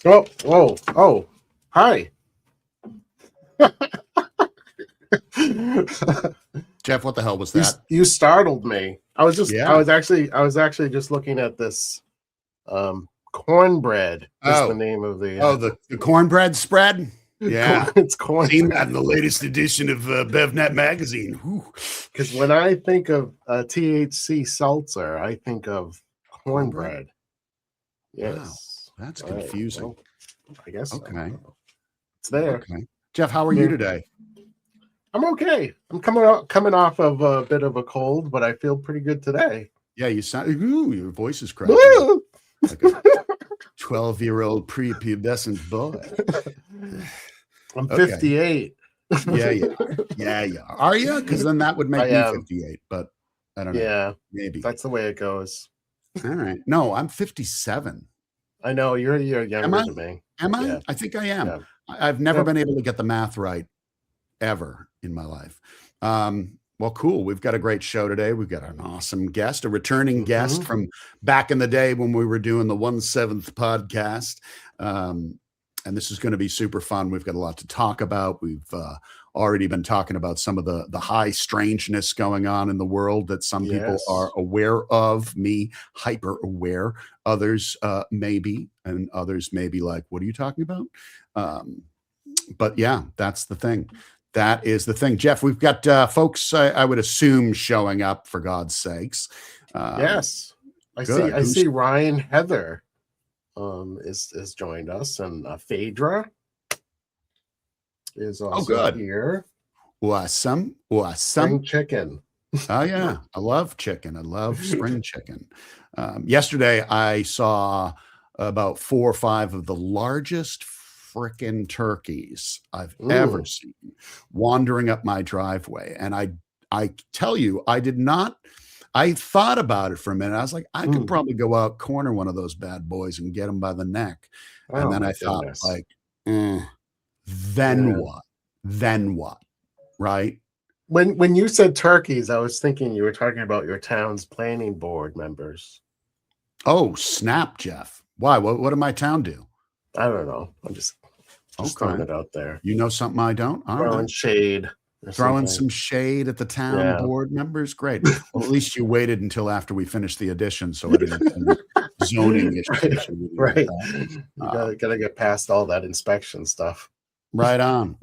Oh, whoa, oh, hi. Jeff, what the hell was you, that? you startled me. I was Yeah. actually just looking at this. Cornbread is the Oh, name of the. the cornbread spread. Yeah. It's corn. Seen that in the latest edition of BevNet magazine. Because when I think of THC seltzer, I think of cornbread. Yes. Wow, that's confusing. Well, I guess okay. So. It's there. Okay. Jeff, how are you today? I'm okay. I'm coming off of a bit of a cold, but I feel pretty good today. Yeah, you sound. Your voice is cracking. Like a 12-year-old prepubescent boy. I'm 58. Yeah. Are you? Because then that would make me 58. But I don't know. Yeah, maybe that's the way it goes. All right. No, I'm 57. I know you're younger than me. Am I? Yeah. I think I am. Yeah. I've never been able to get the math right ever in my life. Well, cool. We've got a great show today. We've got an awesome guest, a returning guest from back in the day when we were doing the 1/7 podcast. And this is going to be super fun. We've got a lot to talk about. We've already been talking about some of the high strangeness going on in the world that some people are aware of, me hyper aware, others maybe, and others may be like, what are you talking about? But yeah, that's the thing. That is the thing. Jeff, we've got folks, I would assume, showing up, for God's sakes. Yes. I see Ryan Heather is joined us, and Phaedra is also here. Awesome. Spring chicken. Oh yeah, I love chicken. I love spring chicken. Yesterday I saw about 4 or 5 of the largest frickin' turkeys I've ever seen wandering up my driveway. And I tell you, I thought about it for a minute. I was like, I could probably go out, corner one of those bad boys and get him by the neck. And then I thought, like, then what? Then what? Right? When you said turkeys, I was thinking you were talking about your town's planning board members. Oh, snap, Jeff. Why? What did my town do? I don't know. I'm just throwing it out there. You know something I don't? Throwing shade. Throwing some shade at the town board members. Great. Well, at least you waited until after we finished the edition, so I didn't have zoning issues. Right. You gotta get past all that inspection stuff. Right on.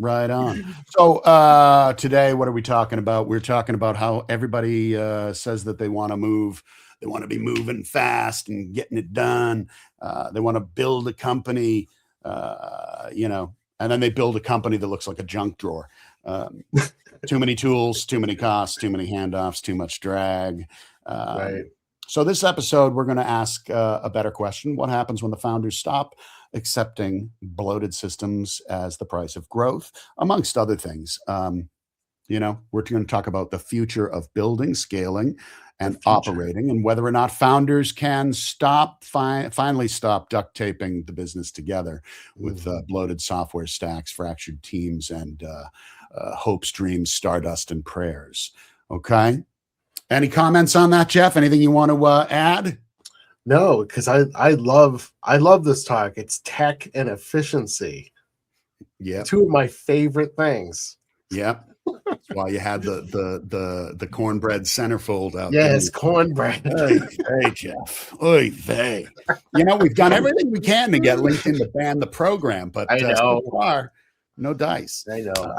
So today, what are we talking about? We're talking about how everybody says that they want to move. They want to be moving fast and getting it done. They want to build a company, and then they build a company that looks like a junk drawer. Too many tools, too many costs, too many handoffs, too much drag. Right. So this episode, we're going to ask a better question. What happens when the founders stop accepting bloated systems as the price of growth, amongst other things? We're going to talk about the future of building, scaling, and operating, and whether or not founders can finally stop duct taping the business together with bloated software stacks, fractured teams, and hopes, dreams, stardust, and prayers. Okay. Any comments on that, Jeff? Anything you want to add? No, because I love this talk. It's tech and efficiency. Yeah, 2 of my favorite things. Yep. That's why you had the cornbread centerfold out. Yes, cornbread. Hey, Jeff. Oy vey. We've done everything we can to get LinkedIn to ban the program, but so far, no dice. I know.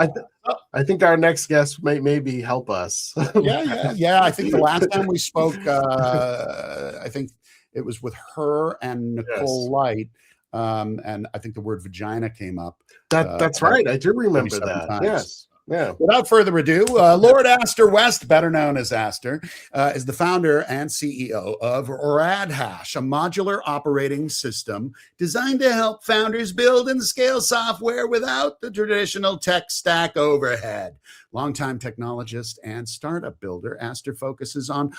I think our next guest may maybe help us. Yeah. I think the last time we spoke, I think it was with her and Nicole Light, and I think the word vagina came up. That's right. I do remember that. Times. Yes. Yeah. Without further ado, Lorde Astor West, better known as Astor, is the founder and CEO of RadHash, a modular operating system designed to help founders build and scale software without the traditional tech stack overhead. Longtime technologist and startup builder, Astor focuses on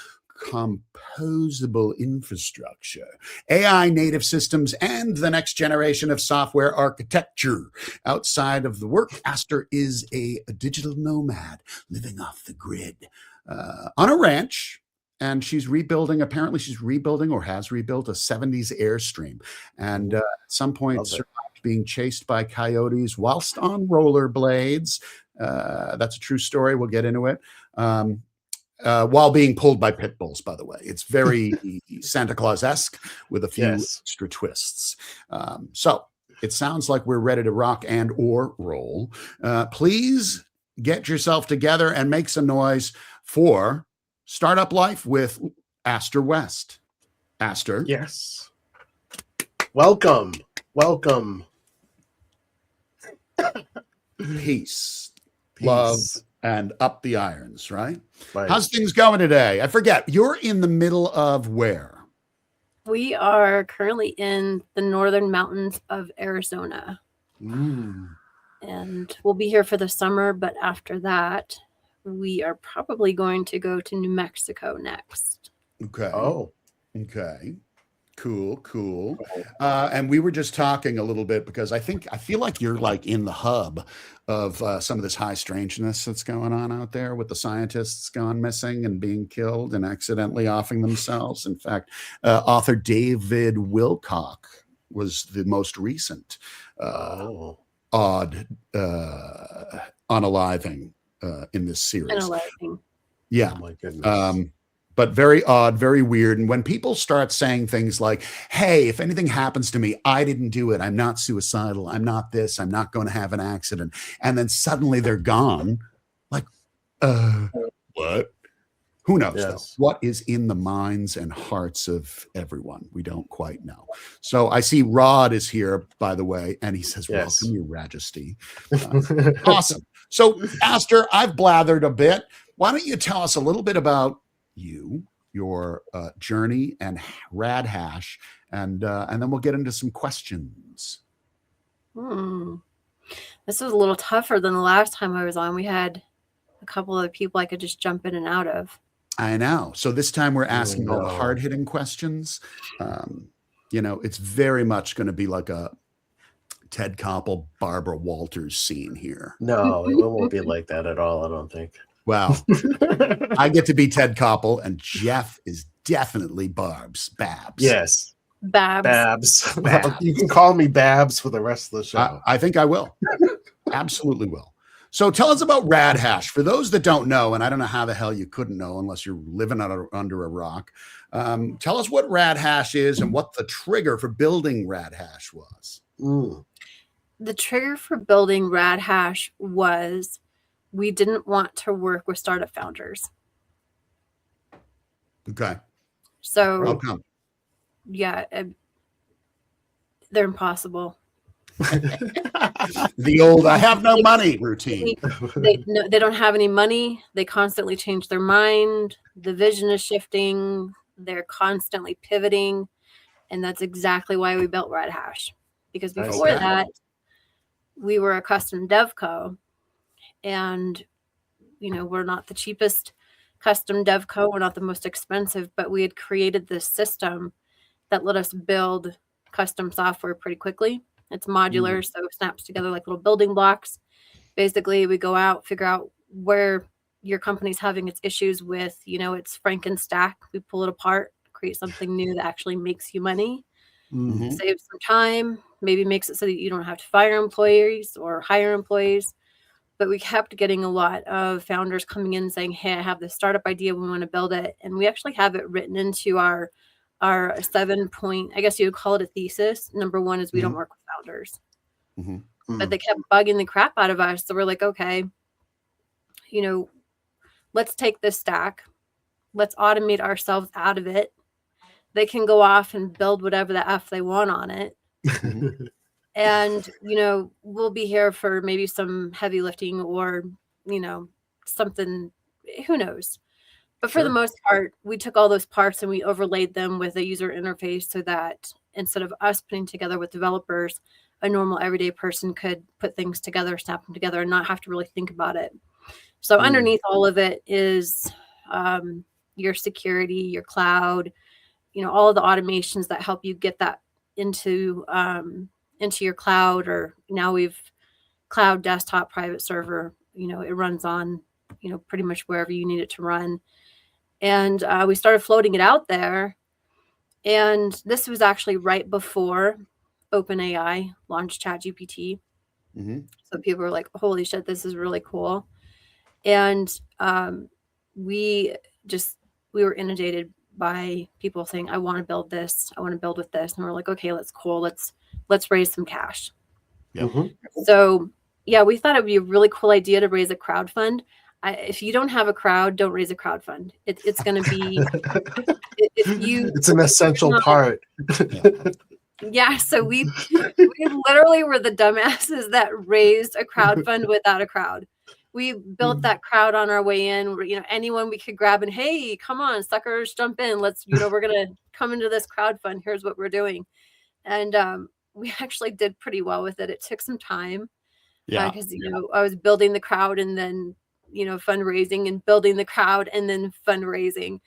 composable infrastructure, AI native systems, and the next generation of software architecture. Outside of the work, Astor is a digital nomad living off the grid on a ranch and she's rebuilding. Apparently, she's rebuilding or has rebuilt a 70s Airstream. And at some point, survived being chased by coyotes whilst on rollerblades. That's a true story. We'll get into it. While being pulled by pit bulls, by the way. It's very Santa Claus-esque with a few extra twists. So it sounds like we're ready to rock and or roll. Please get yourself together and make some noise for Startup Life with Astor West. Astor. Yes. Welcome. Welcome. Peace. Love. And up the irons, right? How's things going today? I forget. You're in the middle of where? We are currently in the northern mountains of Arizona. And we'll be here for the summer, but after that, we are probably going to go to New Mexico next. Okay. Oh. Okay. Cool. And we were just talking a little bit because I feel like you're like in the hub of some of this high strangeness that's going on out there with the scientists gone missing and being killed and accidentally offing themselves. In fact, author David Wilcock was the most recent odd unaliving in this series. Unaliving. Yeah. Oh my goodness. But very odd, very weird. And when people start saying things like, hey, if anything happens to me, I didn't do it. I'm not suicidal. I'm not this. I'm not going to have an accident. And then suddenly they're gone. Like, what? Who knows, though? What is in the minds and hearts of everyone? We don't quite know. So I see Rod is here, by the way, and he says, welcome, Your Majesty. Awesome. So, Astor, I've blathered a bit. Why don't you tell us a little bit about you, your journey, and RadHash, and then we'll get into some questions. This was a little tougher than the last time I was on. We had a couple of people I could just jump in and out of. I know. So this time we're asking all the hard-hitting questions. It's very much going to be like a Ted Koppel, Barbara Walters scene here. No, it won't be like that at all, I don't think. Well, I get to be Ted Koppel, and Jeff is definitely Babs. Yes. Babs. You can call me Babs for the rest of the show. I think I will. Absolutely will. So tell us about RadHash. For those that don't know, and I don't know how the hell you couldn't know unless you're living under a rock, tell us what RadHash is and what the trigger for building RadHash was. The trigger for building RadHash was we didn't want to work with startup founders. Okay. So, how come? Yeah, they're impossible. The old "I have no money" routine. They don't have any money. They constantly change their mind. The vision is shifting. They're constantly pivoting, and that's exactly why we built RadHash. Because before that, we were a custom dev co. And, we're not the cheapest custom dev co. We're not the most expensive, but we had created this system that let us build custom software pretty quickly. It's modular, so it snaps together like little building blocks. Basically, we go out, figure out where your company's having its issues with, it's Frankenstack. We pull it apart, create something new that actually makes you money, saves some time, maybe makes it so that you don't have to fire employees or hire employees. But we kept getting a lot of founders coming in saying, hey, I have this startup idea. We want to build it. And we actually have it written into our 7-point, I guess you would call it a thesis. Number one is we don't work with founders. But they kept bugging the crap out of us. So we're like, okay, let's take this stack. Let's automate ourselves out of it. They can go off and build whatever the F they want on it. And, we'll be here for maybe some heavy lifting or, something, who knows. But for the most part, we took all those parts and we overlaid them with a user interface so that instead of us putting together with developers, a normal everyday person could put things together, snap them together, and not have to really think about it. So underneath all of it is your security, your cloud, all of the automations that help you get that into your cloud, or now we've cloud, desktop, private server. It runs on, pretty much wherever you need it to run. And we started floating it out there. And this was actually right before OpenAI launched ChatGPT. So people were like, holy shit, this is really cool. And we were inundated by people saying, I want to build this. I want to build with this. And we're like, okay, that's cool. Let's raise some cash. So yeah, we thought it would be a really cool idea to raise a crowd fund. If you don't have a crowd, don't raise a crowd fund. It's going to be, it's an essential part. Yeah. So we literally were the dumbasses that raised a crowd fund without a crowd. We built that crowd on our way in. Anyone we could grab and, hey, come on, suckers, jump in. Let's, we're going to come into this crowd fund. Here's what we're doing. And we actually did pretty well with it. It took some time. Because, I was building the crowd and then, fundraising and building the crowd and then fundraising.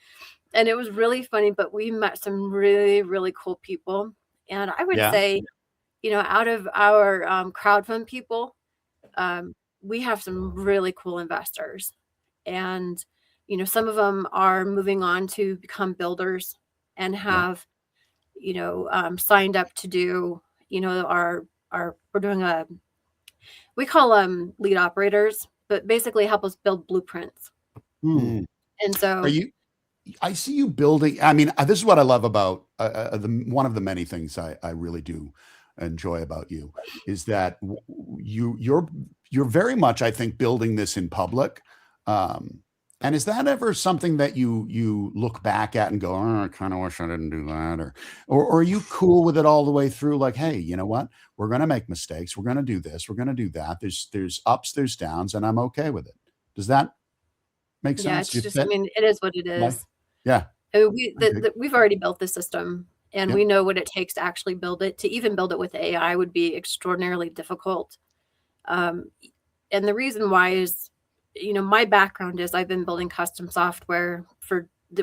And it was really funny, but we met some really, really cool people. And I would say, out of our crowdfund people, we have some really cool investors. And, some of them are moving on to become builders and have, signed up to do, we're doing we call them lead operators, but basically help us build blueprints. And so I see you building. I mean, this is what I love about one of the many things I really do enjoy about you is that you're very much, I think, building this in public. And is that ever something that you look back at and go, oh, I kind of wish I didn't do that, or are you cool with it all the way through? Like, hey, you know what? We're going to make mistakes. We're going to do this. We're going to do that. There's ups, there's downs, and I'm okay with it. Does that make sense? Yeah, it's just, I mean, it is what it is. Yeah. I mean, we've already built the system, and we know what it takes to actually build it. To even build it with AI would be extraordinarily difficult. And the reason why is, my background is I've been building custom software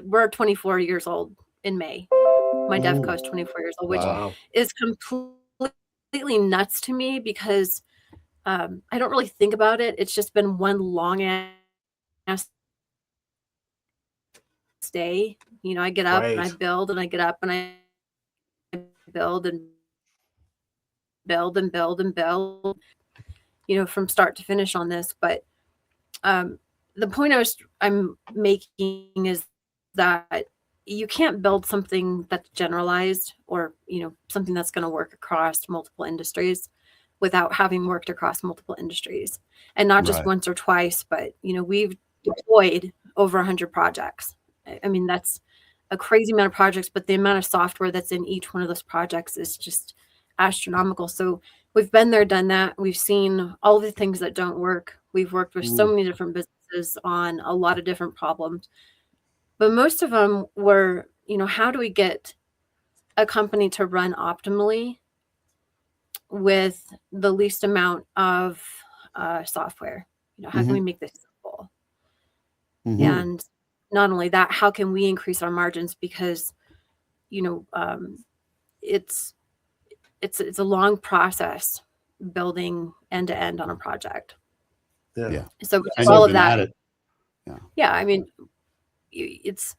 we're 24 years old in May. My DevCo is 24 years old, which is completely nuts to me because I don't really think about it. It's just been one long ass day. I get up and I build and I get up and I build and build and build and build, from start to finish on this. But the point I'm making is that you can't build something that's generalized or, something that's going to work across multiple industries without having worked across multiple industries, and not just once or twice, but, we've deployed over 100 projects. I mean, that's a crazy amount of projects, but the amount of software that's in each one of those projects is just astronomical. So we've been there, done that. We've seen all the things that don't work. We've worked with so many different businesses on a lot of different problems, but most of them were, how do we get a company to run optimally with the least amount of software? How can we make this simple? And not only that, how can we increase our margins? Because, it's a long process building end to end on a project. Yeah. So all of that. Yeah. I mean, it's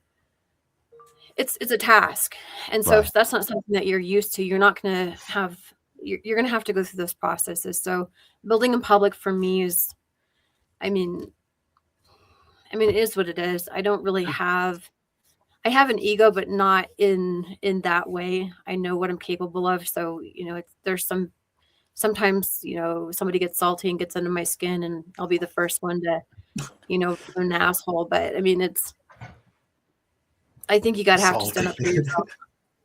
a task. And so if that's not something that you're used to, you're not going to have, you're going to have to go through those processes. So building in public for me is, I mean, it is what it is. I don't really have, I have an ego, but not in that way. I know what I'm capable of. So, there's sometimes, somebody gets salty and gets under my skin and I'll be the first one to, an asshole. But I mean, I think you got to have to stand up for yourself.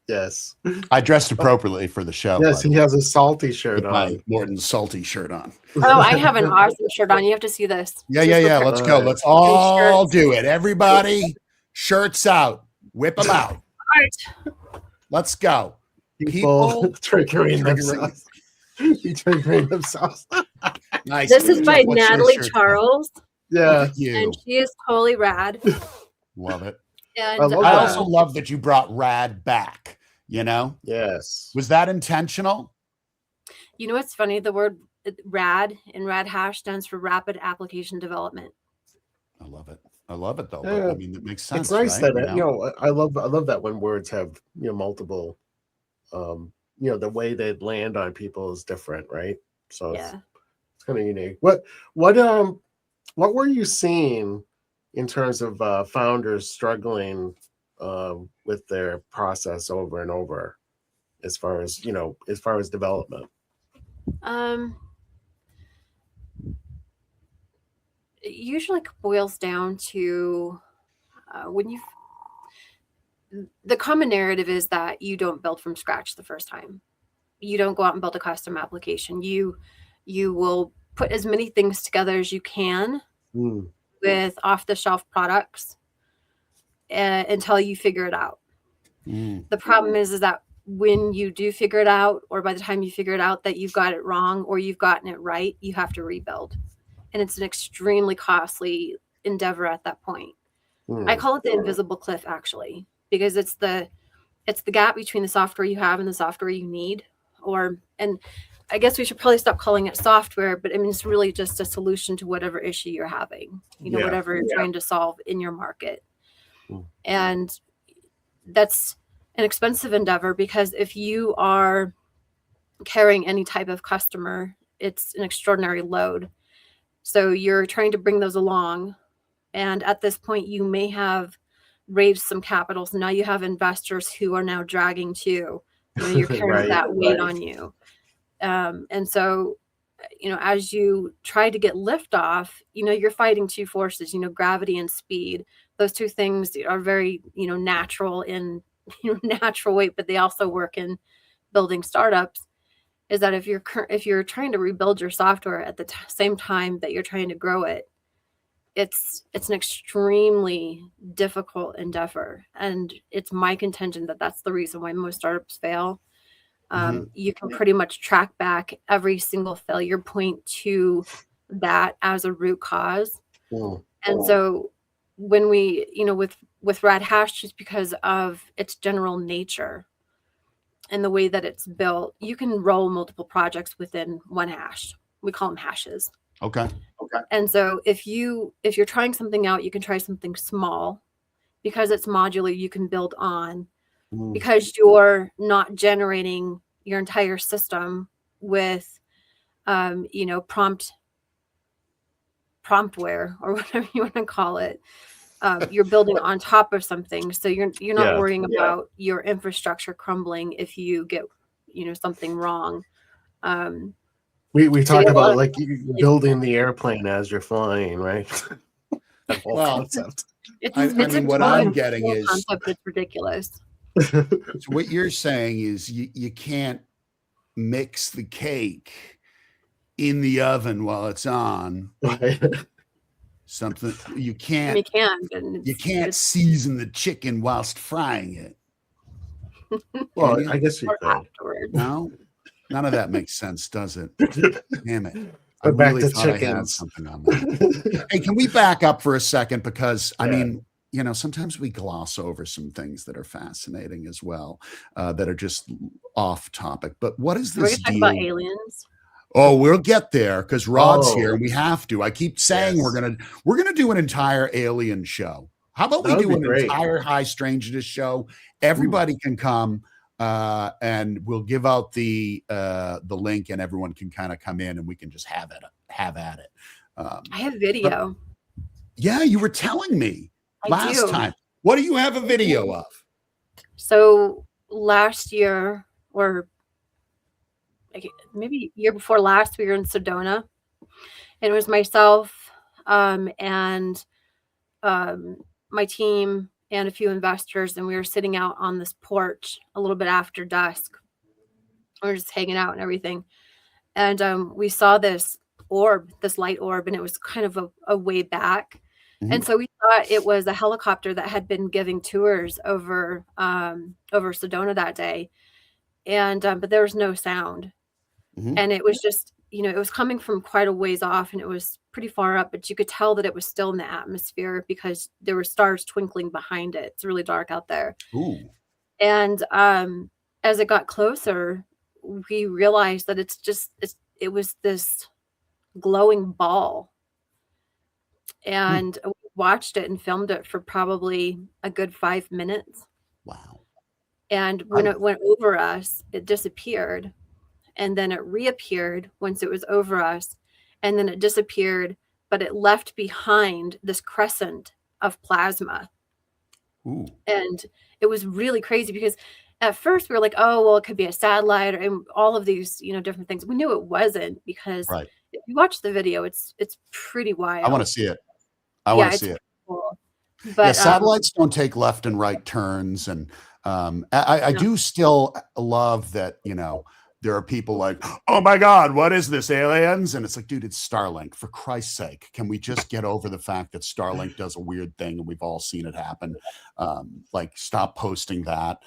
Yes. I dressed appropriately for the show. Yes, he has a salty shirt on. Morton's salty shirt on. Oh, I have an awesome shirt on. You have to see this. Yeah. Let's go. Let's all do it. Everybody, shirts out. Whip them out. All right. Let's go. People triggering themselves. Triggering themselves. Nice. This is by Natalie Charles. Yeah. And she is totally rad. Love it. And I also love that you brought rad back, Yes. Was that intentional? What's funny? The word rad in RadHash stands for Rapid Application Development. I love it. I love it though. Yeah. But I mean, it makes sense. It's nice right? that I love that when words have multiple, the way they land on people is different, right? So it's kind of unique. What were you seeing in terms of founders struggling with their process over and over, as far as development? It usually boils down to the common narrative is that you don't build from scratch the first time. You don't go out and build a custom application. You will put as many things together as you can with off-the-shelf products until you figure it out. The problem is that when you do figure it out, or by the time you figure it out that you've got it wrong or you've gotten it right, you have to rebuild. And it's an extremely costly endeavor at that point. I call it the invisible cliff, actually, because it's the gap between the software you have and the software you need. And I guess we should probably stop calling it software, but I mean, it's really just a solution to whatever issue you're having, whatever you're trying to solve in your market. And that's an expensive endeavor, because if you are carrying any type of customer, it's an extraordinary load. So you're trying to bring those along. And at this point, you may have raised some capital. So now you have investors who are now dragging too. You're carrying that weight on you. And so, as you try to get lift off, you're fighting two forces, gravity and speed. Those two things are very, natural in natural weight, but they also work in building startups. Is that if you're trying to rebuild your software at the same time that you're trying to grow it, it's an extremely difficult endeavor. And it's my contention that that's the reason why most startups fail. You can pretty much track back every single failure point to that as a root cause. And so when we, with RadHash, just because of its general nature and the way that it's built, you can roll multiple projects within one hash. We call them hashes. Okay. And so if you're trying something out, you can try something small. Because it's modular, you can build on. Because you're not generating your entire system with promptware or whatever you want to call it. You're building on top of something, so you're not worrying about your infrastructure crumbling if you get something wrong. We talk about like building the airplane as you're flying, right? That whole concept. I mean, what I'm getting is concept that's ridiculous. So what you're saying is you can't mix the cake in the oven while it's on. Something you can't. You can't season the chicken whilst frying it. Well, I guess you could. Afterwards. No, none of that makes sense, does it? Damn it! But I really thought I had something on that. Hey, can we back up for a second? Because I mean, sometimes we gloss over some things that are fascinating as well, that are just off topic. But what is this deal? Talk about aliens. Oh, we'll get there because Rod's here. We have to. I keep saying we're gonna do an entire alien show. How about we do an entire high strangeness show? Everybody can come, and we'll give out the link, and everyone can kind of come in, and we can just have at it. I have video. Yeah, you were telling me last time. What do you have a video of? So last year, or maybe year before last, we were in Sedona, and it was myself and my team and a few investors, and we were sitting out on this porch a little bit after dusk. We were just hanging out and everything, and we saw this light orb, and it was kind of a way back. And so we thought it was a helicopter that had been giving tours over Sedona that day, and but there was no sound. And it was just, it was coming from quite a ways off, and it was pretty far up, but you could tell that it was still in the atmosphere because there were stars twinkling behind it. It's really dark out there. Ooh. And as it got closer, we realized that it was this glowing ball. And we watched it and filmed it for probably a good 5 minutes. Wow. And when it went over us, it disappeared. And then it reappeared once it was over us. And then it disappeared, but it left behind this crescent of plasma. Ooh. And it was really crazy because at first we were like, oh, well, it could be a satellite and all of these, different things. We knew it wasn't, because if you watch the video, it's pretty wild. I want to see it. I want to see it. Cool. But satellites don't take left and right turns. And I do still love that, there are people like, oh my God, what is this, aliens? And it's like, dude, it's Starlink. For Christ's sake, can we just get over the fact that Starlink does a weird thing and we've all seen it happen? Stop posting that.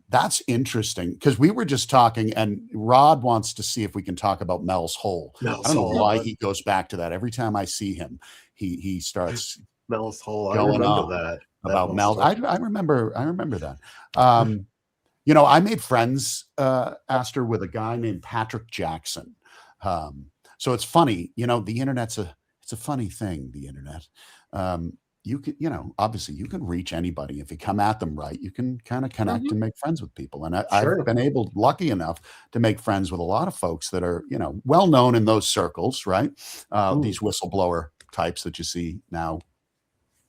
That's interesting, because we were just talking, and Rod wants to see if we can talk about Mel's hole. I don't know why he goes back to that. Every time I see him, he starts Mel's hole. I remember that about Mel. I remember that. I made friends, Astor, with a guy named Patrick Jackson. So it's funny, the internet's it's a funny thing, the internet. You can, obviously you can reach anybody. If you come at them right, you can kind of connect and make friends with people. And I've been lucky enough to make friends with a lot of folks that are, well known in those circles, right? These whistleblower types that you see now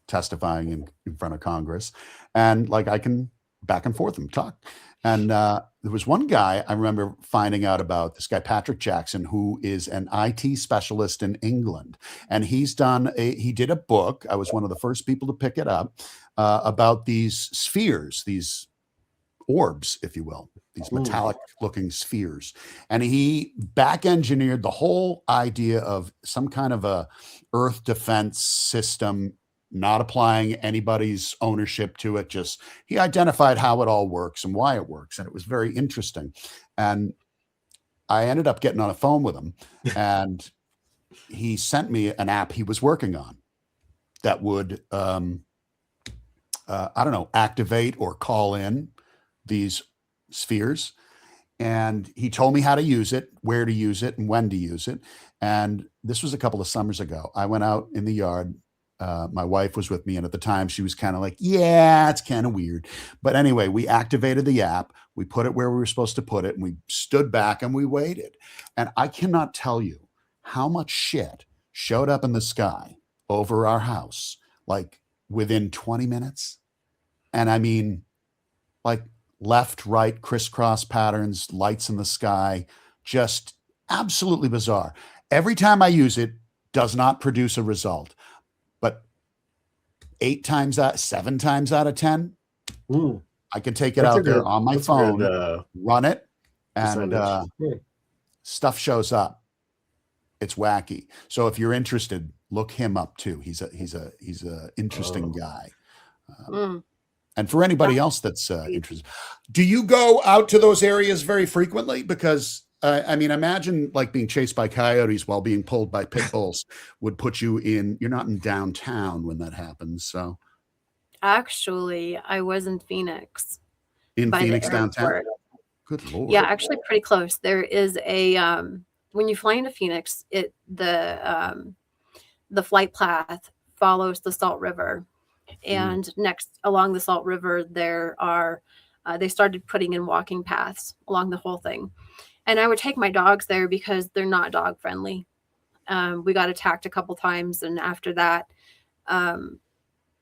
testifying in front of Congress. And I can back and forth and talk. And there was one guy I remember finding out about, this guy, Patrick Jackson, who is an IT specialist in England. And he did a book. I was one of the first people to pick it up, about these spheres, these orbs, if you will, these metallic looking spheres. And he back engineered the whole idea of some kind of a Earth defense system, not applying anybody's ownership to it. Just he identified how it all works and why it works. And it was very interesting. And I ended up getting on a phone with him, and he sent me an app he was working on that would, activate or call in these spheres. And he told me how to use it, where to use it, and when to use it. And this was a couple of summers ago. I went out in the yard. My wife was with me, and at the time she was kind of like, yeah, it's kind of weird. But anyway, we activated the app, we put it where we were supposed to put it, and we stood back and we waited. And I cannot tell you how much shit showed up in the sky over our house, within 20 minutes. And I mean, left, right, crisscross patterns, lights in the sky, just absolutely bizarre. Every time I use it, does not produce a result. But 7 times out of 10, I can take it out there on my phone, run it, and stuff shows up. It's wacky. So if you're interested, look him up too. He's a interesting guy. And for anybody else that's interested, do you go out to those areas very frequently? Because imagine being chased by coyotes while being pulled by pit bulls would put you you're not in downtown when that happens. So actually, I was in Phoenix. In Phoenix downtown? Good Lord. Yeah, actually pretty close. There is a, when you fly into Phoenix, the flight path follows the Salt River. And next along the Salt River, there are, they started putting in walking paths along the whole thing. And I would take my dogs there because they're not dog friendly. We got attacked a couple times, and after that,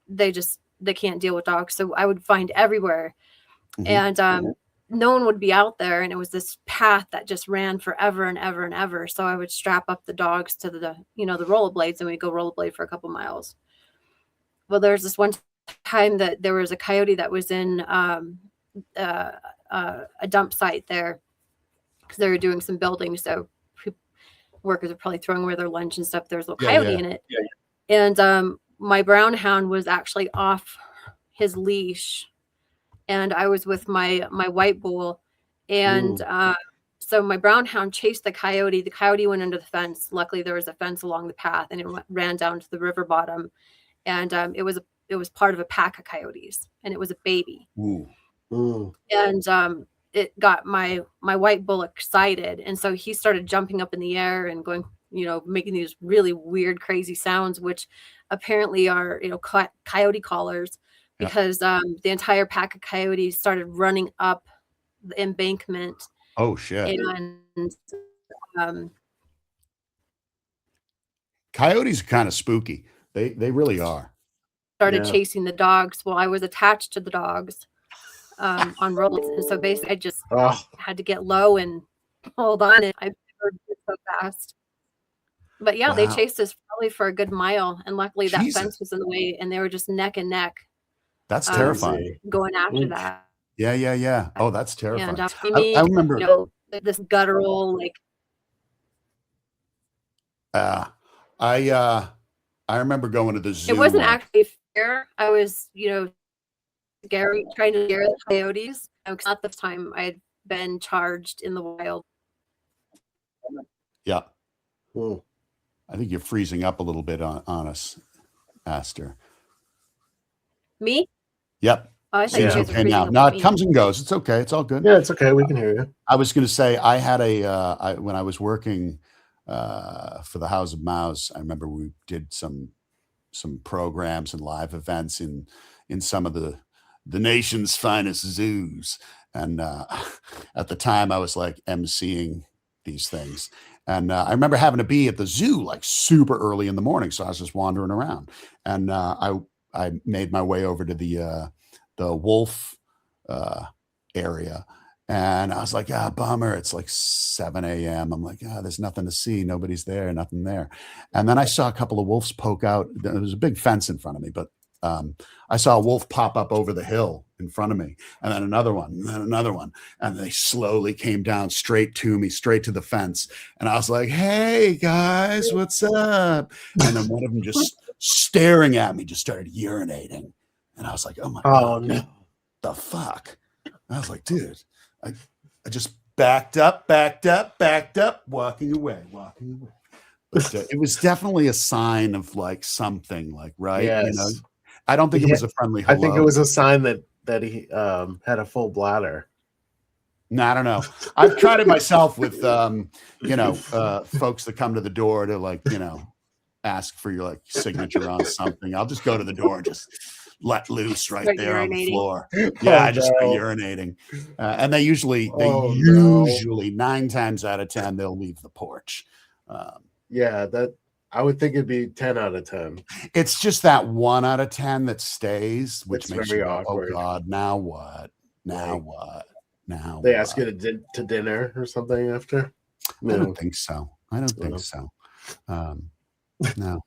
they can't deal with dogs. So I would find everywhere, and no one would be out there. And it was this path that just ran forever and ever and ever. So I would strap up the dogs to the rollerblades, and we'd go rollerblade for a couple miles. Well, there's this one time that there was a coyote that was in a dump site there, because they were doing some building. So workers are probably throwing away their lunch and stuff. There's a little coyote in it. And my brown hound was actually off his leash, and I was with my white bull. And so my brown hound chased the coyote. The coyote went under the fence. Luckily, there was a fence along the path, and it ran down to the river bottom. And it was part of a pack of coyotes, and it was a baby. And it got my white bull excited, and so he started jumping up in the air and going, making these really weird, crazy sounds, which apparently are coyote callers, because the entire pack of coyotes started running up the embankment. Oh shit! And coyotes are kind of spooky. They really are. Started chasing the dogs. Well, I was attached to the dogs on rollerblades, and so basically I just had to get low and hold on, and I heard it so fast. But yeah, they chased us probably for a good mile, and luckily that fence was in the way, and they were just neck and neck. That's terrifying. Going after that. Yeah. Oh, that's terrifying. And I remember this guttural I remember going to the zoo. It wasn't actually fear. I was, trying to scare the coyotes. Not the time I'd been charged in the wild. Yeah. Whoa. I think you're freezing up a little bit on us, Astor. Me? Yep. Oh, I thought you guys were freezing up. No, it comes and goes. It's okay. It's all good. Yeah, it's okay. We can hear you. I was going to say, I had when I was working for the House of Mouse, I remember we did some programs and live events in some of the nation's finest zoos. And at the time I was like emceeing these things. And I remember having to be at the zoo like super early in the morning. So I was just wandering around, and I made my way over to the wolf area. And I was like, bummer. It's like 7 a.m. I'm like, there's nothing to see. Nobody's there, nothing there. And then I saw a couple of wolves poke out. There was a big fence in front of me, but I saw a wolf pop up over the hill in front of me, and then another one, and then another one. And they slowly came down straight to me, straight to the fence. And I was like, hey, guys, what's up? And then one of them just staring at me, just started urinating. And I was like, oh, my God. No. The fuck? I was like, dude. I just backed up, walking away. But it was definitely a sign of like something, like, right? Yes. I don't think it was a friendly hello. I think it was a sign that he had a full bladder. No, I don't know. I've tried it myself with folks that come to the door to like, ask for your like signature on something. I'll just go to the door and just let loose right there on the floor. Yeah, I just start urinating. And they usually 9 times out of 10, they'll leave the porch. That I would think it'd be 10 out of 10. It's just that 1 out of 10 that stays, which makes you go, awkward. Oh God, now what? Now they ask you to dinner or something after? No. I don't think so. No.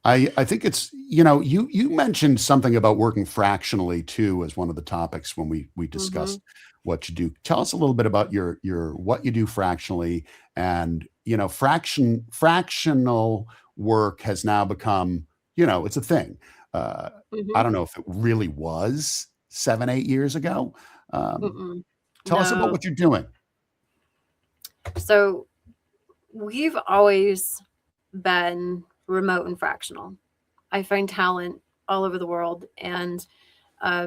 I think it's, you mentioned something about working fractionally too as one of the topics when we discussed what you do. Tell us a little bit about your what you do fractionally, and fractional work has now become, it's a thing. I don't know if it really was 7-8 years ago. Tell us about what you're doing. So we've always been remote and fractional. I find talent all over the world, and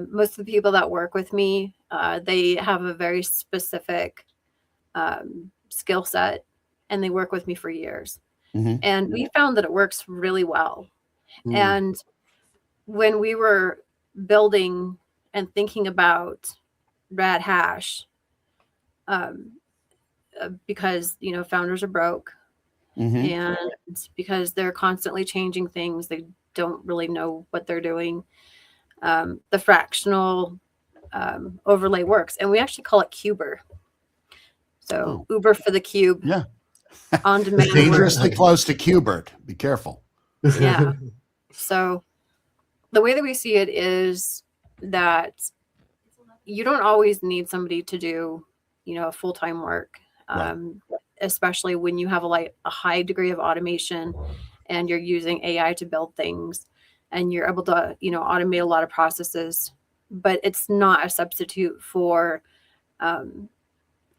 most of the people that work with me, they have a very specific skill set, and they work with me for years. And we found that it works really well. And when we were building and thinking about RadHash, because founders are broke, and because they're constantly changing things, they don't really know what they're doing. The fractional overlay works, and we actually call it Cuber. So Uber for the cube. Yeah. On demand. Dangerously close to Cubert. Be careful. Yeah. So the way that we see it is that you don't always need somebody to do, full-time work, especially when you have a high degree of automation and you're using AI to build things, and you're able to, automate a lot of processes. But it's not a substitute for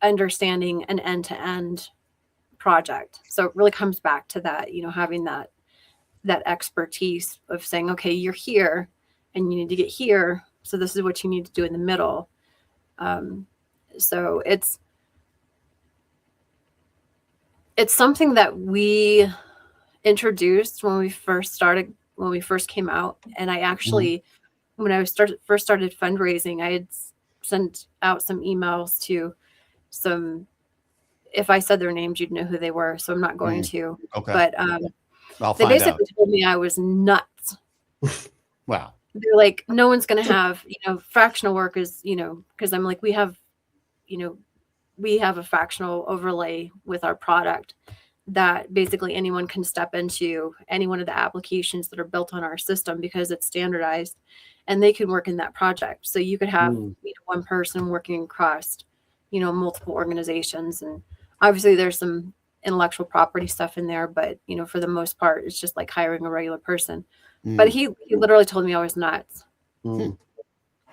understanding an end-to-end project. So it really comes back to that, having that expertise of saying, okay, you're here and you need to get here, so this is what you need to do in the middle. So it's something that we introduced when we first came out. And I actually, when I first started fundraising, I had sent out some emails to some, if I said their names, you'd know who they were. So I'm not going to. Okay. But they basically told me I was nuts. Wow. They're like, no one's going to have, fractional work is, because I'm like, we have a fractional overlay with our product that basically anyone can step into any one of the applications that are built on our system because it's standardized, and they can work in that project. So you could have one person working across, multiple organizations. And obviously there's some intellectual property stuff in there, but for the most part, it's just like hiring a regular person. But he literally told me I was nuts. And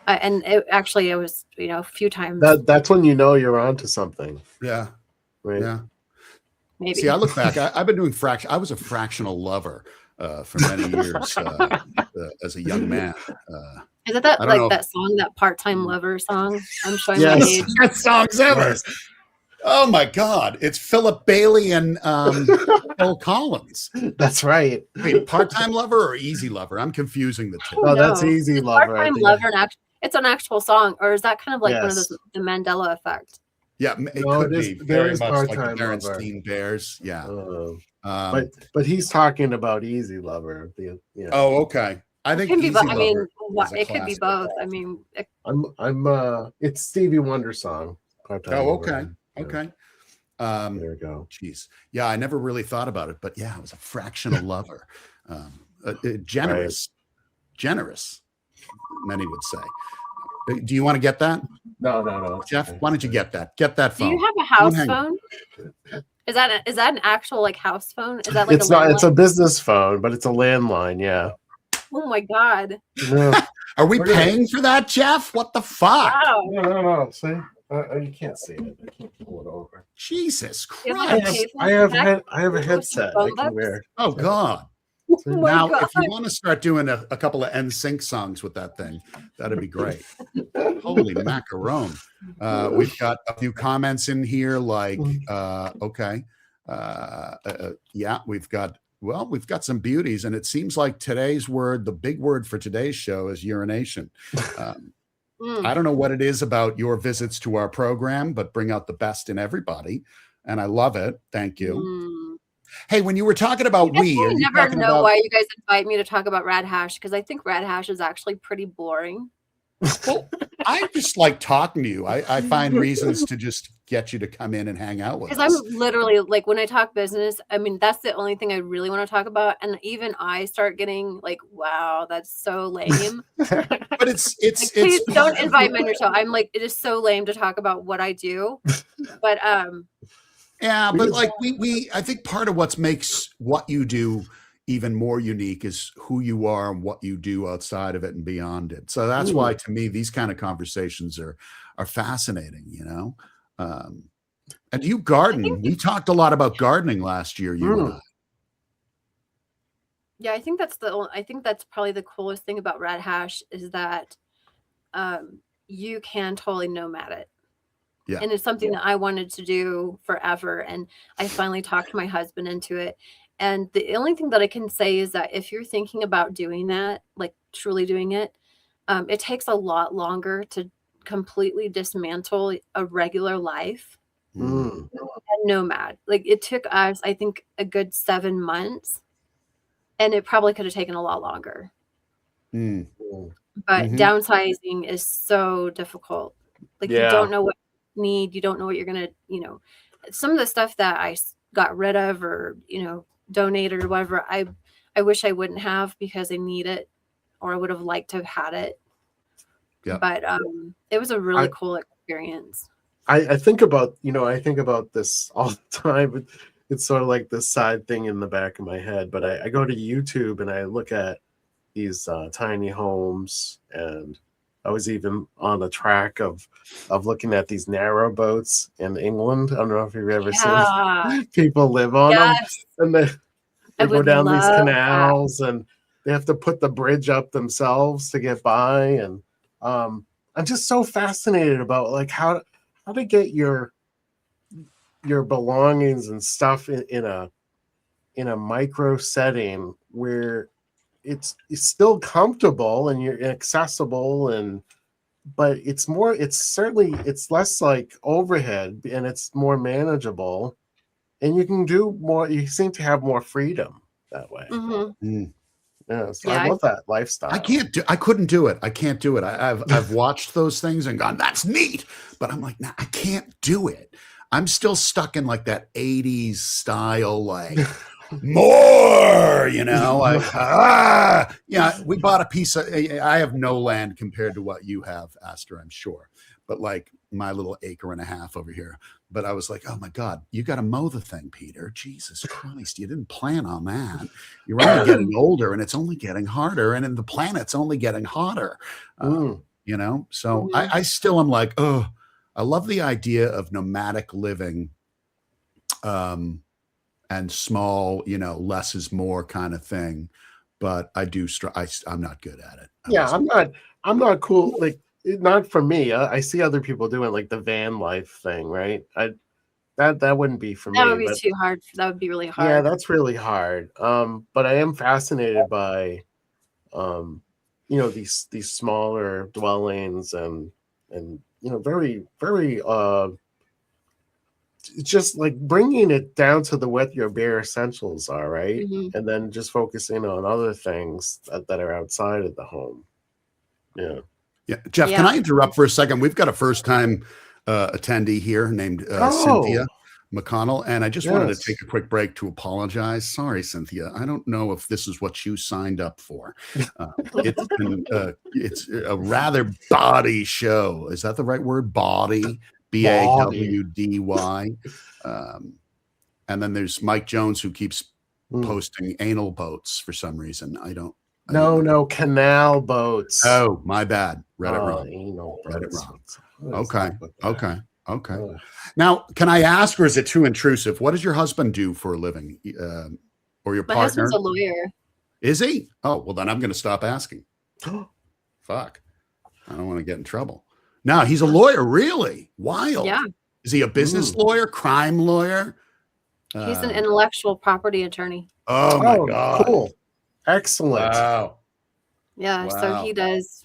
it was, a few times. That's when you're onto something. Yeah. Right. Yeah. Maybe. See, I look back. I've been doing I was a fractional lover for many years as a young man. Is it that song, that part-time lover song? I'm showing my age. That song's ever. Oh my God! It's Philip Bailey and Phil Collins. That's right. Wait, part-time lover or easy lover? I'm confusing the two. Oh, that's easy lover. Part-time lover, it's an actual song, or is that kind of like one of those, the Mandela effect? Yeah, it could be very much like the Berenstein Bears. Yeah. But he's talking about easy lover. Oh, okay. I think it can be both. It could be both. I mean, it's Stevie Wonder song. Oh, okay. Okay. There we go. Geez. Yeah, I never really thought about it, but yeah, I was a fractional lover. Generous, many would say. Do you want to get that? No. Jeff, why don't you get that? Get that phone. Do you have a house phone? Is that an actual like house phone? Is that like it's not? It's a business phone, but it's a landline. Yeah. Oh my God. Are we paying for that, Jeff? What the fuck? Wow. No. See, you can't see it. I can't pull it over. Jesus Christ! I have a headset I can wear. Oh God. Now, if you want to start doing a couple of NSYNC songs with that thing, that'd be great. Holy macaron. We've got a few comments in here like, okay. Yeah, we've got some beauties. And it seems like today's word, the big word for today's show is urination. I don't know what it is about your visits to our program, but bring out the best in everybody. And I love it. Thank you. Hey, when you were talking about I never know why you guys invite me to talk about RadHash, because I think RadHash is actually pretty boring. Well, I just like talking to you. I find reasons to just get you to come in and hang out with us. Because I'm literally like, when I talk business, I mean, that's the only thing I really want to talk about. And even I start getting like, wow, that's so lame. But it's please don't invite me on your show. I'm like, it is so lame to talk about what I do. But yeah, but like I think part of what makes what you do even more unique is who you are and what you do outside of it and beyond it. So that's why, to me, these kind of conversations are fascinating, And you garden. We talked a lot about gardening last year, you and I. Yeah, I think that's probably the coolest thing about RadHash is that you can totally nomad it. Yeah. And it's something that I wanted to do forever. And I finally talked my husband into it. And the only thing that I can say is that if you're thinking about doing that, like truly doing it, it takes a lot longer to completely dismantle a regular life and nomad. Like it took us, I think, a good 7 months, and it probably could have taken a lot longer. But downsizing is so difficult. Like you don't know what you need, you don't know what you're gonna, some of the stuff that I got rid of or donated or whatever, I wish I wouldn't have, because I need it, or I would have liked to have had it. Yeah. But it was a really cool experience. I think about this all the time. It's sort of like this side thing in the back of my head, but I go to YouTube and I look at these tiny homes, and I was even on the track of looking at these narrow boats in England. I don't know if you've ever seen people live on them, and they go down these canals, and they have to put the bridge up themselves to get by. And I'm just so fascinated about like how to get your belongings and stuff in a micro setting where it's still comfortable and you're accessible, but it's less like overhead and it's more manageable, and you can do more. You seem to have more freedom that way. Yes, I love that lifestyle. I couldn't do it. I can't do it. I've watched those things and gone, that's neat, but I'm like, nah, I can't do it. I'm still stuck in like that 80s style, like more, you know, we bought a piece of, I have no land compared to what you have, Astor, I'm sure, but like my little acre and a half over here. But I was like, oh my God, you got to mow the thing, Peter. Jesus Christ, you didn't plan on that. You're only getting older and it's only getting harder. And then the planet's only getting hotter, you know? So I still am like, oh, I love the idea of nomadic living and small, you know, less is more kind of thing. But I do, I'm not good at it. I'm not cool. Like, not for me. I see other people doing like the van life thing, right? That wouldn't be for me. That would be too hard. That would be really hard. Yeah, that's really hard. But I am fascinated by, you know, these smaller dwellings and you know, very, very just like bringing it down to what your bare essentials are, right? And then just focusing on other things that are outside of the home. Yeah. Yeah, Jeff, can I interrupt for a second? We've got a first-time attendee here named Cynthia McConnell, and I just wanted to take a quick break to apologize. Sorry, Cynthia. I don't know if this is what you signed up for. It's a rather bawdy show. Is that the right word? Bawdy, B-A-W-D-Y. And then there's Mike Jones, who keeps posting anal boats for some reason. No, canal boats. Oh, my bad. Read it wrong. Read it wrong. Okay. Now, can I ask, or is it too intrusive? What does your husband do for a living, or your partner? My husband's a lawyer. Is he? Oh, well, then I'm going to stop asking. Fuck. I don't want to get in trouble. No, he's a lawyer. Really? Wild. Yeah. Is he a business lawyer, crime lawyer? He's an intellectual property attorney. Oh my God. Cool. Excellent. Wow. Yeah, so he does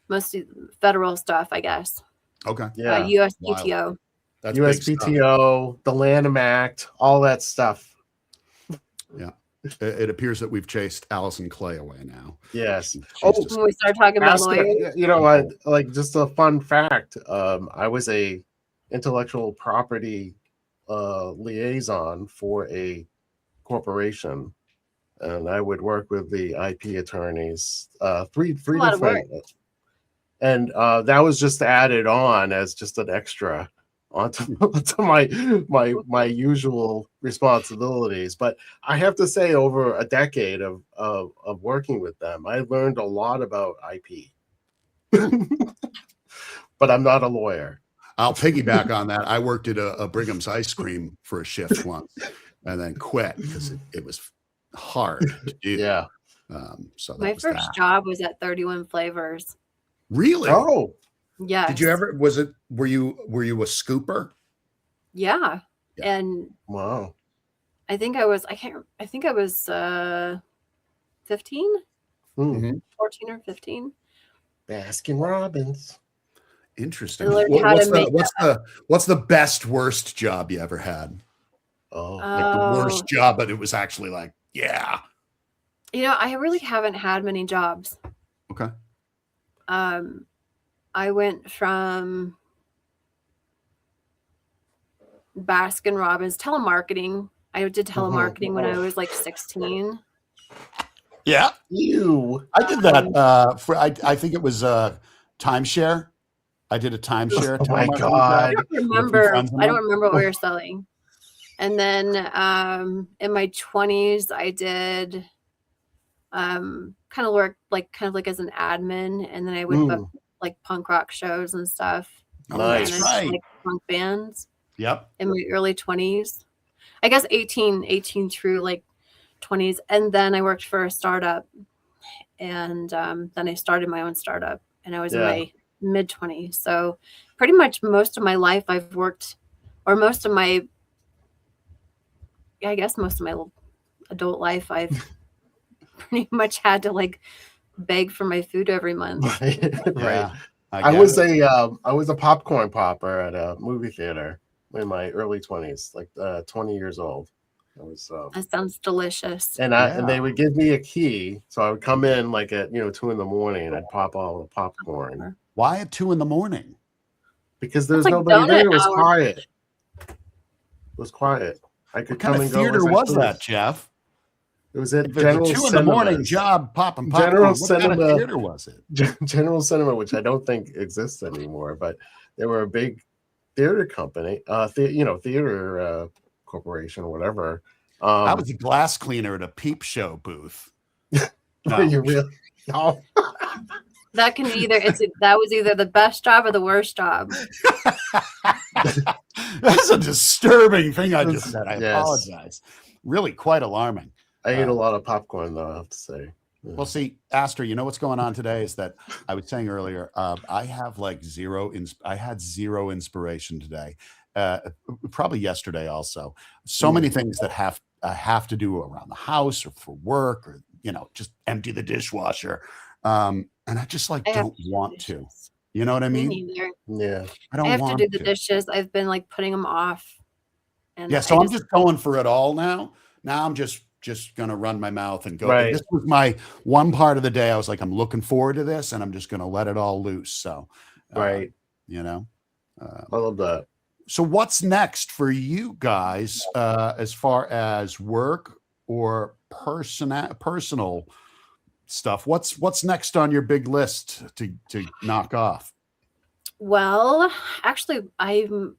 mostly federal stuff, I guess. Okay. Yeah. USPTO. That's USPTO, the Lanham Act, all that stuff. Yeah. It appears that we've chased Allison Clay away now. Yes. When we start talking about lawyers. You know, like just a fun fact. I was a intellectual property liaison for a corporation. And I would work with the IP attorneys, three different, and that was just added on as just an extra onto my usual responsibilities. But I have to say, over a decade of working with them, I learned a lot about IP. But I'm not a lawyer. I'll piggyback on that. I worked at a Brigham's ice cream for a shift once, and then quit because it was hard to do. Yeah. So my first job was at 31 Flavors. Really? Oh, yeah. Did you ever? Were you a scooper? Yeah. And wow. I think I was 15, 14 or 15. Baskin Robbins. Interesting. What's the best worst job you ever had? Like the worst job, but it was actually like, yeah. You know, I really haven't had many jobs. Okay. I went from Baskin Robbins telemarketing. I did telemarketing when I was like 16. Yeah. I did that I think it was timeshare. I did a timeshare. Oh my God. I don't remember what we were selling. And then in my 20s, I did kind of work like as an admin, and then I would book like punk rock shows and stuff. Nice. And Right. like punk bands. Yep. In my early 20s. I guess 18 through like 20s. And then I worked for a startup. And then I started my own startup. And I was in my mid-20s. So pretty much most of my life I've worked, or most of my adult life I've pretty much had to like beg for my food every month. Right. Yeah, I was a popcorn popper at a movie theater in my early 20s, like 20 years old. I was That sounds delicious. and they would give me a key, so I would come in like at 2 a.m. and I'd pop all the popcorn. Why at 2 a.m? Because there was like nobody there. It was donut hour. quiet. It was quiet. I could What come kind of and go. theater as I was pleased. that, Jeff? It was at If it's General a 2 a.m. Cinemas. job popping popcorn, General what kind of Cinema. theater was it? General Cinema, which I don't think exists anymore, but they were a big theater company, theater corporation or whatever. I was a glass cleaner at a peep show booth. No. You really? No. That can that was either the best job or the worst job. That's a disturbing thing I just said. I apologize. Really quite alarming. I ate a lot of popcorn, though, I have to say. Yeah. Well, see, Astor, you know what's going on today is that I was saying earlier, I have like I had zero inspiration today. Probably yesterday also. So many things that I have to do around the house or for work or, just empty the dishwasher. And I just don't want to. You know what I mean? Me neither. Yeah. I have to do the dishes. I've been like putting them off. And yeah, so I'm just going for it all now. Now I'm just going to run my mouth and go. Right. This was my one part of the day. I was like, I'm looking forward to this and I'm just going to let it all loose. So, right. I love that. So what's next for you guys as far as work or personal stuff? What's next on your big list to knock off? Well, actually, I'm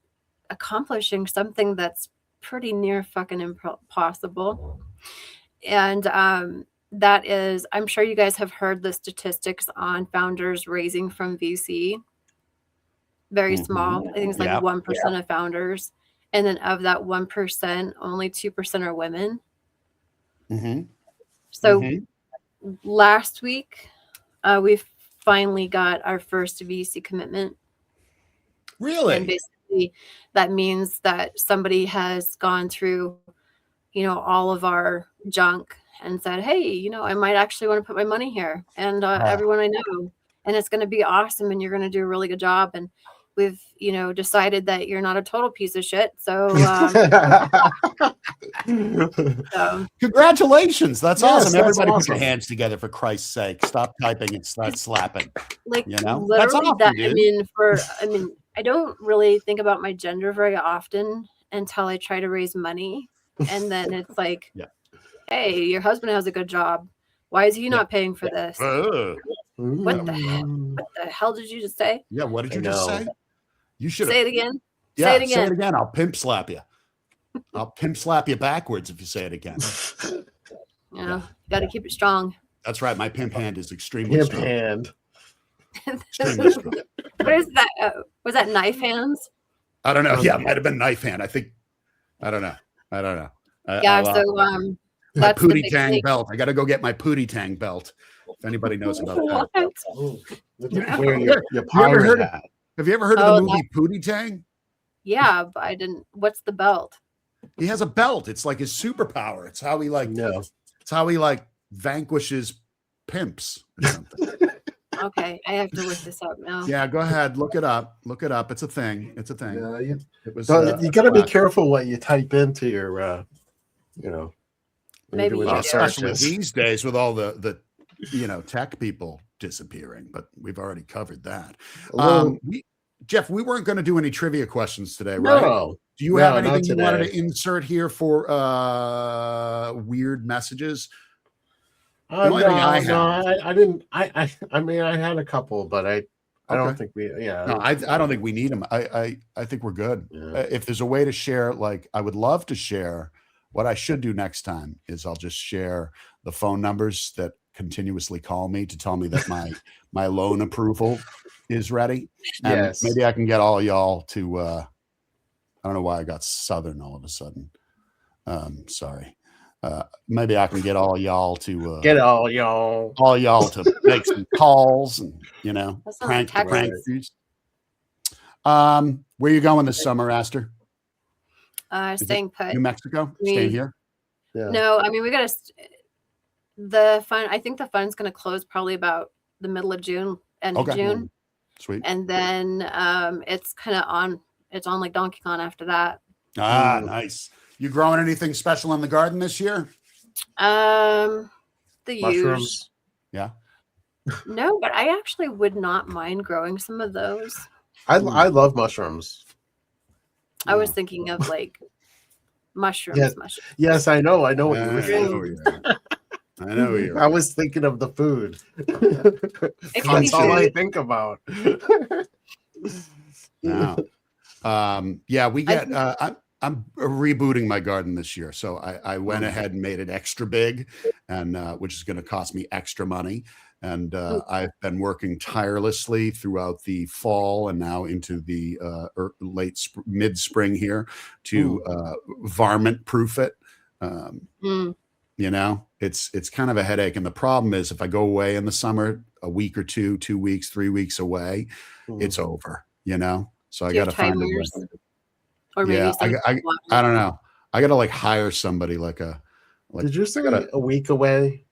accomplishing something that's pretty near fucking impossible. And that is, I'm sure you guys have heard the statistics on founders raising from VC. Very small. I think it's like 1% of founders. And then of that 1%, only 2% are women. Mm-hmm. So last week, we finally got our first VC commitment. Really? And basically, that means that somebody has gone through, all of our junk and said, hey, I might actually want to put my money here. And everyone I know, and it's going to be awesome. And you're going to do a really good job. And we've, decided that you're not a total piece of shit. So, congratulations. That's awesome. Everybody put your hands together, for Christ's sake. Stop typing and start slapping. Literally that's awesome, that, dude. I don't really think about my gender very often until I try to raise money. And then it's like, hey, your husband has a good job. Why is he not paying for this? What the hell did you just say? Yeah, what did you just say? You should say it again. Yeah, say it again. Say it again. I'll pimp slap you. I'll pimp slap you backwards if you say it again. You got to keep it strong. That's right. My pimp hand is extremely strong. Hand. Extremely strong. What is that? Was that knife hands? I don't know. Yeah, it might have been knife hand. I think. I don't know. So my Pootie Tang belt. I got to go get my Pootie Tang belt. If anybody knows about that. Have you ever heard of the movie Pootie Tang? Yeah, but I didn't. What's the belt? He has a belt. It's like his superpower. It's how he It's how he vanquishes pimps or something. Okay, I have to look this up now. Yeah, go ahead. Look it up. It's a thing. Yeah, it was. You got to be careful what you type into your, maybe especially these days with all the tech people disappearing. But we've already covered that. Jeff, we weren't going to do any trivia questions today, right? No. Do you have anything you wanted to insert here for weird messages? I didn't. I mean, I had a couple, but I don't think we. Yeah. No, I don't think we need them. I think we're good. Yeah. If there's a way to share, I would love to share. What I should do next time is I'll just share the phone numbers that continuously call me to tell me that my loan approval is ready. And maybe I can get all y'all to. I don't know why I got Southern all of a sudden. Sorry. maybe I can get all y'all to Get all y'all. Make some calls and That sounds like prank Texas. views. Where you going this summer, Astor? Staying put. New Mexico? Me. Staying here? Yeah. No, I mean we gotta. The fun. I think the fun's gonna close probably about the middle of June, end of June, Sweet. and then it's kind of on. It's on like Donkey Kong after that. Nice. You growing anything special in the garden this year? The Mushrooms. Yeah. No, but I actually would not mind growing some of those. I love mushrooms. I was thinking of like mushrooms. Yes. Mushrooms. Yes, I know. I know what you were saying. I know you're. I was thinking of the food. It can be That's all I food. think about. No. Yeah, we get. I'm rebooting my garden this year, so I went ahead and made it extra big, and which is going to cost me extra money. And I've been working tirelessly throughout the fall and now into the mid spring here to varmint proof it. It's kind of a headache, and the problem is if I go away in the summer, a week or 2 weeks, 3 weeks away, it's over. So I got to find a way. Or maybe I don't know. I got to like hire somebody Did you say a week away?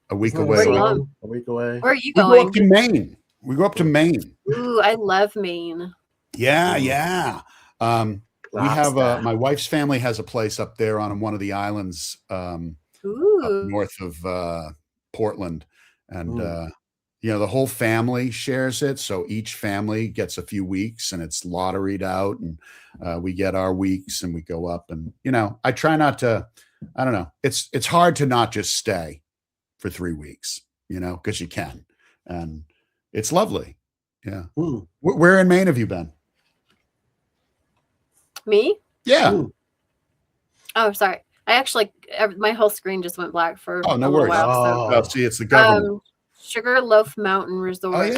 A week Isn't away. that a song? A week away. Where are you We going? go up to Maine. We go up to Maine. Ooh, I love Maine. Yeah. We have my wife's family has a place up there on one of the islands up north of Portland, and the whole family shares it. So each family gets a few weeks, and it's lotteried out, and we get our weeks, and we go up. And I try not to. I don't know. It's hard to not just stay for 3 weeks, because you can, and it's lovely. Yeah. Where in Maine have you been? Me? Yeah. Oh, sorry. I actually, my whole screen just went black for no a little worries. while. See, it's the government. Sugarloaf Mountain Resort.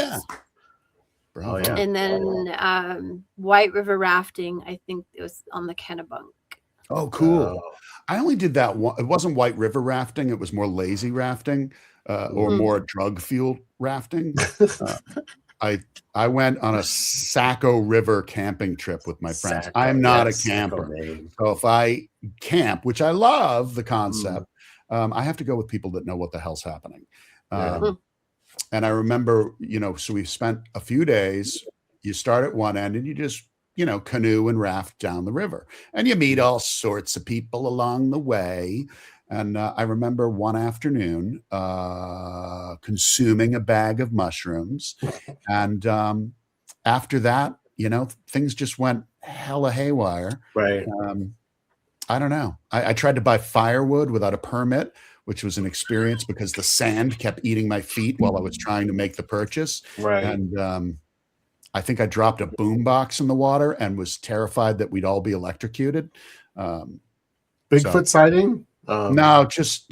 Oh yeah. And then White River rafting. I think it was on the Kennebunk. Oh, cool. I only did that one. It wasn't White River rafting. It was more lazy rafting or more drug fueled rafting. I went on a Saco River camping trip with my friends. I'm not a camper. So if I camp, which I love the concept, I have to go with people that know what the hell's happening. And I remember, so we spent a few days. You start at one end and you just, canoe and raft down the river, and you meet all sorts of people along the way. And I remember one afternoon consuming a bag of mushrooms. And after that, things just went hella haywire. Right. I don't know. I tried to buy firewood without a permit, which was an experience because the sand kept eating my feet while I was trying to make the purchase. Right. And I think I dropped a boombox in the water and was terrified that we'd all be electrocuted. Bigfoot sighting? No, just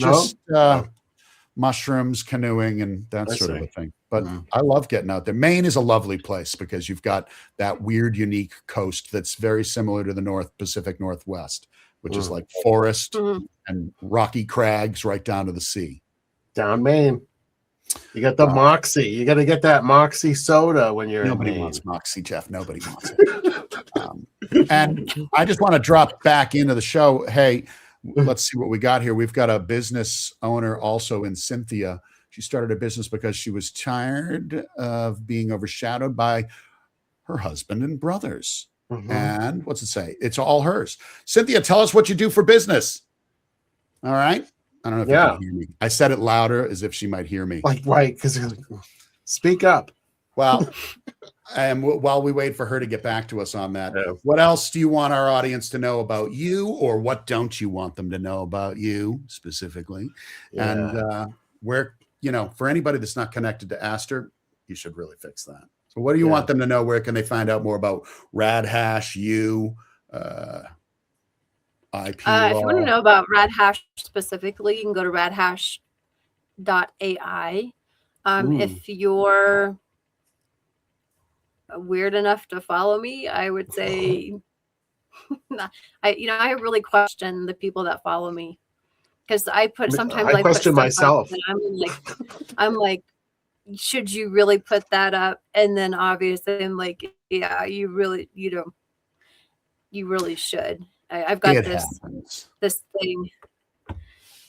mushrooms, canoeing, and that sort of a thing. But I love getting out there. Maine is a lovely place because you've got that weird, unique coast that's very similar to the Pacific Northwest, which is like forest and rocky crags right down to the sea. Down Maine. You got the Moxie. You got to get that Moxie soda when you're Nobody in Maine. wants Moxie, Jeff. Nobody wants it. And I just want to drop back into the show. Hey, let's see what we got here. We've got a business owner also in Cynthia. She started a business because she was tired of being overshadowed by her husband and brothers. And what's it say? It's all hers. Cynthia, tell us what you do for business. All right. I don't know if you can hear me. I said it louder as if she might hear me. Right, because speak up. Well, and while we wait for her to get back to us on that, what else do you want our audience to know about you, or what don't you want them to know about you specifically? And where, for anybody that's not connected to Astor, you should really fix that. So what do you want them to know? Where can they find out more about RadHash, you, IP? If you want to know about RadHash specifically, you can go to radhash.ai. If you're weird enough to follow me, I would say I really question the people that follow me. Because I I question stuff myself. up and I'm like, should you really put that up? And then obviously I'm like, yeah, you really should. I've got this thing,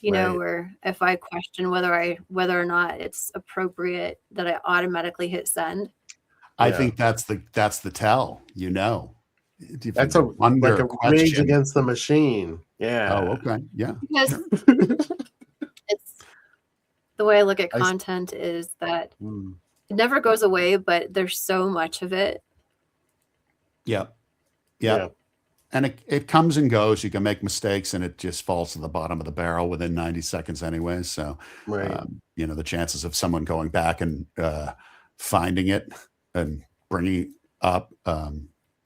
where if I question whether or not it's appropriate, that I automatically hit send. I think that's the tell, That's a rage against the machine. Yeah. Oh, okay. Yeah. Because it's the way I look at content is that it never goes away, but there's so much of it. Yeah. And it comes and goes. You can make mistakes and it just falls to the bottom of the barrel within 90 seconds anyway. So, the chances of someone going back and finding it and bringing it up,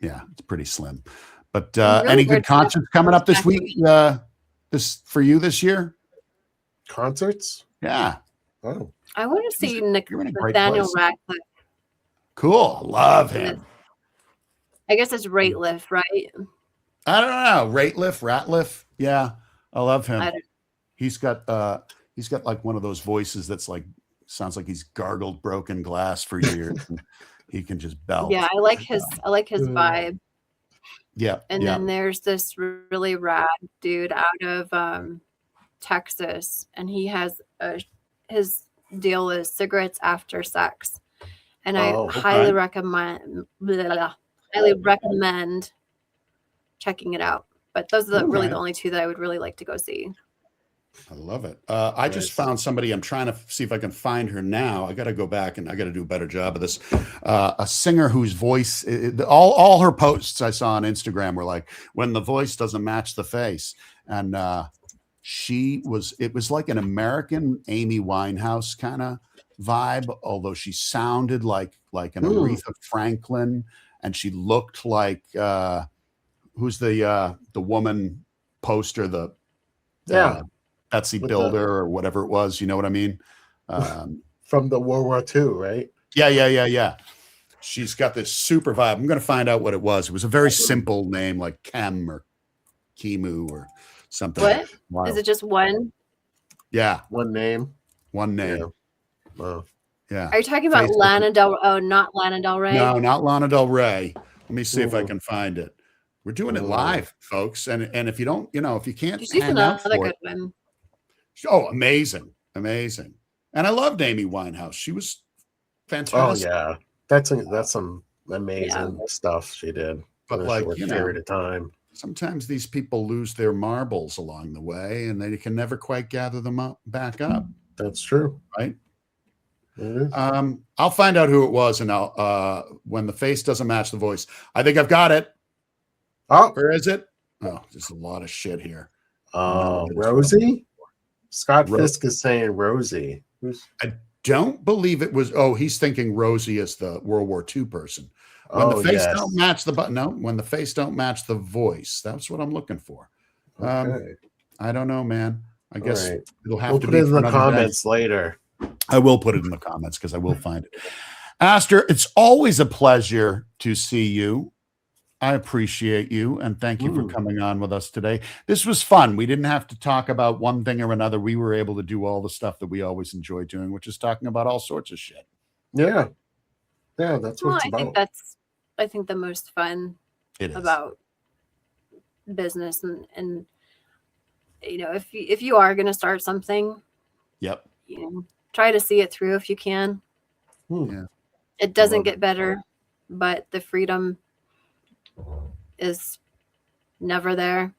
it's pretty slim. But any good concerts coming up this week? For you this year? Concerts? Yeah. Oh, I want to see Nathaniel Ratcliffe. Cool. Love him. I guess it's Rateliff, right? I don't know. Ratliff. Yeah. I love him. He's got like one of those voices that's like, sounds like he's gargled broken glass for years. He can just belt. Yeah. I like his vibe. Yeah. And then there's this really rad dude out of Texas, and he has his deal is cigarettes after sex. And I highly recommend checking it out. But those are really the only two that I would really like to go see. I love it. I just found somebody. I'm trying to see if I can find her now. I got to go back and I got to do a better job of this. A singer whose voice, all her posts I saw on Instagram were like, when the voice doesn't match the face. And it was like an American Amy Winehouse kind of vibe, although she sounded like an Aretha Franklin, and she looked like who's the woman poster, Betsy Builder or whatever it was, you know what I mean? From the World War II, right? Yeah. She's got this super vibe. I'm going to find out what it was. It was a very simple name like Kem or Kimu or something. What? Wow. Is it just one? Yeah. One name. Yeah. Wow. Yeah. Are you talking about not Lana Del Rey? No, not Lana Del Rey. Let me see if I can find it. We're doing it live, folks. And if you don't, if you can't hang out for good one. Oh, amazing. And I loved Amy Winehouse. She was fantastic. Oh yeah. That's some amazing stuff she did. But in a short period of time. Sometimes these people lose their marbles along the way and they can never quite gather them back up. That's true. Right? It is. I'll find out who it was, and I'll when the face doesn't match the voice. I think I've got it. Oh, where is it? Oh, there's a lot of shit here. Rosie? Scott Fisk is saying Rosie. I don't believe it was. Oh, he's thinking Rosie is the World War II person. When the face don't match the button. No, when the face don't match the voice. That's what I'm looking for. Okay. I don't know, man. I guess it'll have to put be it in the comments later. I will put it in the comments because I will find it. Astor, it's always a pleasure to see you. I appreciate you, and thank you for coming on with us today. This was fun. We didn't have to talk about one thing or another. We were able to do all the stuff that we always enjoy doing, which is talking about all sorts of shit. Yeah. Yeah, that's what it's about. I think the most fun about business and if you are going to start something, try to see it through if you can. Yeah. It doesn't get better, but the freedom is never there.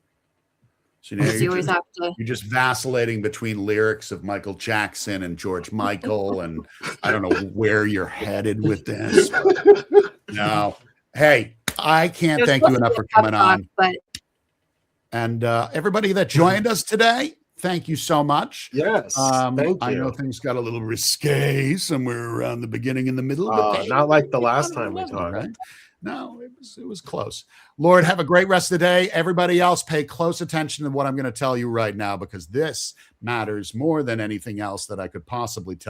So you're just vacillating between lyrics of Michael Jackson and George Michael, and I don't know where you're headed with this. No. Hey, I can't thank you enough for coming on. And everybody that joined us today, thank you so much. Yes, thank you. I know things got a little risque somewhere around the beginning and the middle. Not like the last time we talked. Right? No, it was close. Lord, have a great rest of the day. Everybody else, pay close attention to what I'm going to tell you right now, because this matters more than anything else that I could possibly tell.